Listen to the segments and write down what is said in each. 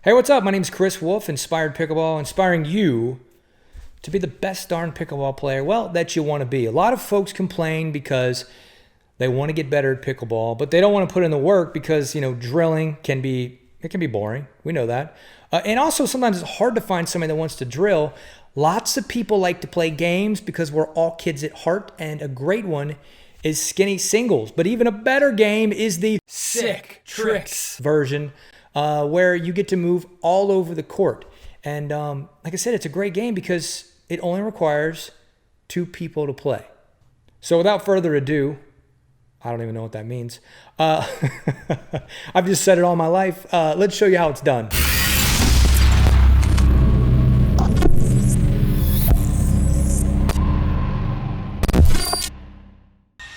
Hey, what's up? My name's Chris Wolf, Inspired Pickleball, inspiring you to be the best darn pickleball player, well, that you want to be. A lot of folks complain because they want to get better at pickleball, but they don't want to put in the work because, drilling can be boring. We know that. And also sometimes it's hard to find somebody that wants to drill. Lots of people like to play games because we're all kids at heart, and a great one is skinny singles. But even a better game is the sick tricks version, where you get to move all over the court. And like I said, it's a great game because it only requires 2 people to play. So without further ado, I don't even know what that means. I've just said it all my life. Let's show you how it's done.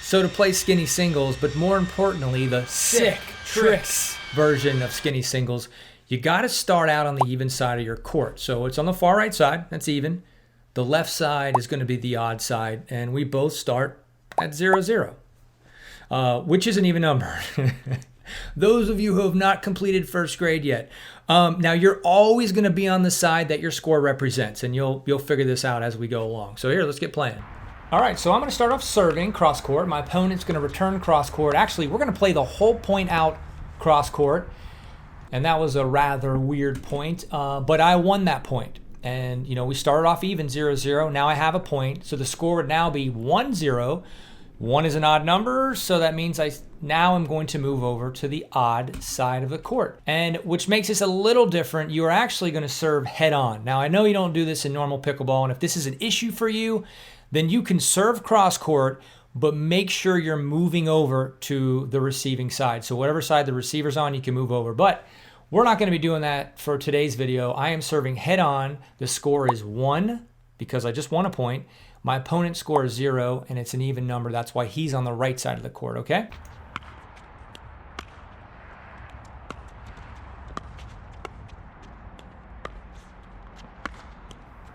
So to play skinny singles, but more importantly, the sick tricks version of skinny singles, you got to start out on the even side of your court. So it's on the far right side, that's even. The left side is going to be the odd side, and we both start at 0-0, which is an even number. Those of you who have not completed first grade yet, now you're always going to be on the side that your score represents, and you'll figure this out as we go along. So here, let's get playing. All right, so I'm going to start off serving cross court. My opponent's going to return cross court. Actually, we're going to play the whole point out cross court, and that was a rather weird point, but I won that point. And, we started off even 0-0. Now I have a point, so the score would now be 1-0. 1 is an odd number, so that means I now am going to move over to the odd side of the court. And which makes this a little different. You are actually going to serve head on. Now, I know you don't do this in normal pickleball, and if this is an issue for you, then you can serve cross court, but make sure you're moving over to the receiving side. So whatever side the receiver's on, you can move over. But we're not going to be doing that for today's video. I am serving head on. The score is 1 because I just won a point. My opponent's score is 0, and it's an even number. That's why he's on the right side of the court, okay?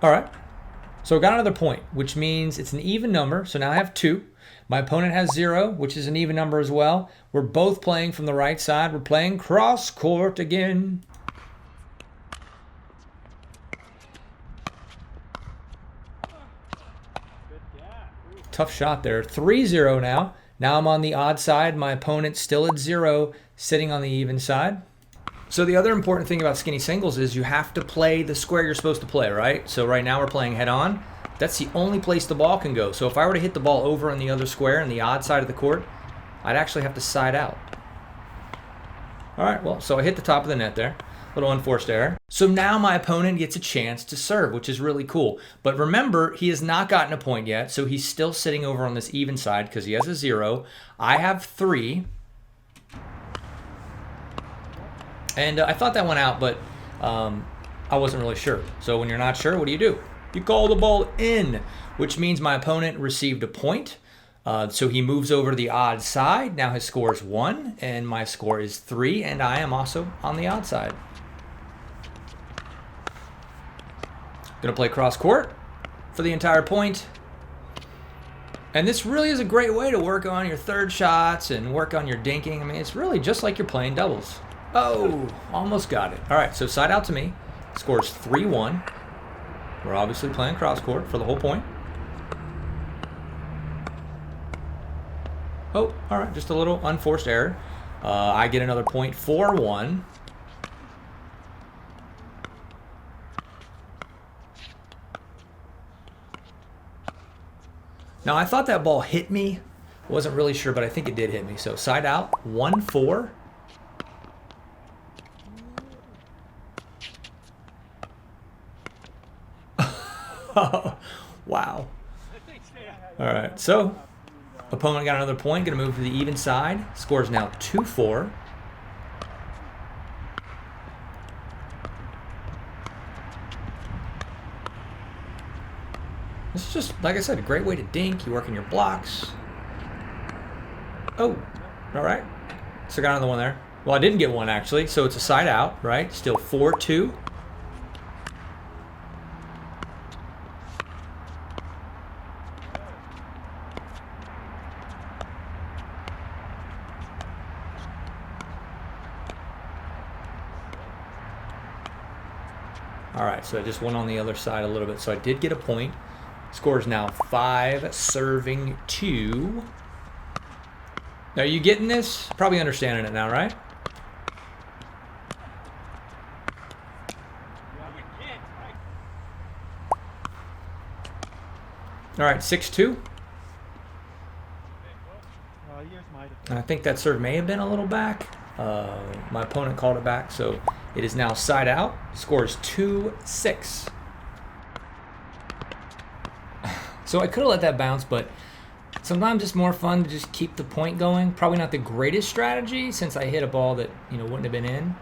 All right. So I got another point, which means it's an even number. So now I have 2. My opponent has 0, which is an even number as well. We're both playing from the right side. We're playing cross court again. Tough shot there. 3-0 now. Now I'm on the odd side. My opponent's still at 0, sitting on the even side. So the other important thing about skinny singles is you have to play the square you're supposed to play, right? So right now we're playing head on. That's the only place the ball can go. So if I were to hit the ball over on the other square on the odd side of the court, I'd actually have to side out. All right, well, so I hit the top of the net there. Little unforced error. So now my opponent gets a chance to serve, which is really cool. But remember, he has not gotten a point yet, so he's still sitting over on this even side because he has a 0. I have 3. And I thought that went out, but I wasn't really sure. So when you're not sure, what do? You call the ball in, which means my opponent received a point. So he moves over to the odd side. Now his score is 1, and my score is 3, and I am also on the odd side. Gonna play cross court for the entire point. And this really is a great way to work on your third shots and work on your dinking. I mean, it's really just like you're playing doubles. Oh, almost got it. All right, so side out to me. Score's 3-1. We're obviously playing cross court for the whole point. Oh, all right, just a little unforced error. I get another point, 4-1. Now, I thought that ball hit me. Wasn't really sure, but I think it did hit me. So side out, 1-4. Wow. All right, so opponent got another point, gonna move to the even side. Score is now 2-4. This is just, like I said, a great way to dink. You work in your blocks. Oh, all right. So I got another one there. Well, I didn't get one actually, so it's a side out, right? Still 4-2. All right, so I just went on the other side a little bit. So I did get a point. Score is now 5 serving 2. Are you getting this? Probably understanding it now, right? All right, 6-2. I think that serve may have been a little back. My opponent called it back, so it is now side out. Score is 2-6. So I could have let that bounce, but sometimes it's more fun to just keep the point going. Probably not the greatest strategy since I hit a ball that, you know, wouldn't have been in.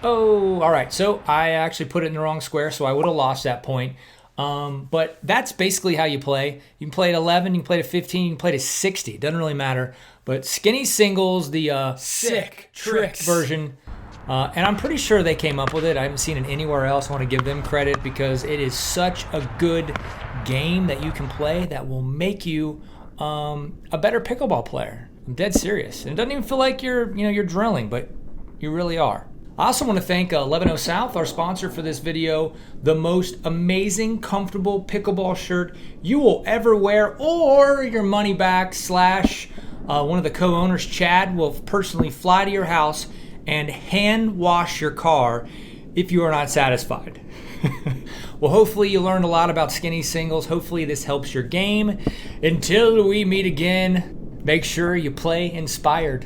Oh, all right. So I actually put it in the wrong square, so I would have lost that point. But that's basically how you play. You can play at 11, you can play at 15, you can play at 60. Doesn't really matter. But skinny singles, the sick tricks version. And I'm pretty sure they came up with it. I haven't seen it anywhere else. I want to give them credit because it is such a good game that you can play that will make you a better pickleball player. I'm dead serious. And it doesn't even feel like you're drilling, but you really are. I also want to thank 11 South, our sponsor for this video. The most amazing, comfortable pickleball shirt you will ever wear, or your money back / one of the co-owners, Chad, will personally fly to your house and hand wash your car if you are not satisfied. Well, hopefully you learned a lot about skinny singles. Hopefully this helps your game. Until we meet again, make sure you play inspired.